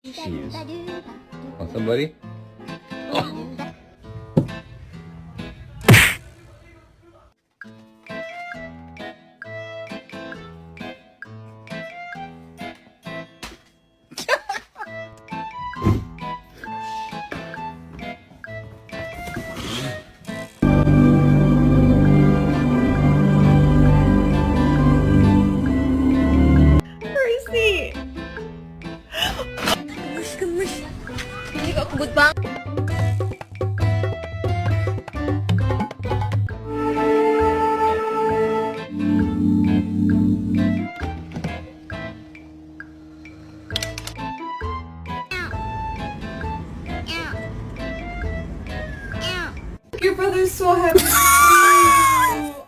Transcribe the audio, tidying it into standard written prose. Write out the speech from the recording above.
Jeez. Want somebody? Oh. Percy! Gemes. Ini kok kebut banget. Your brother's so happy.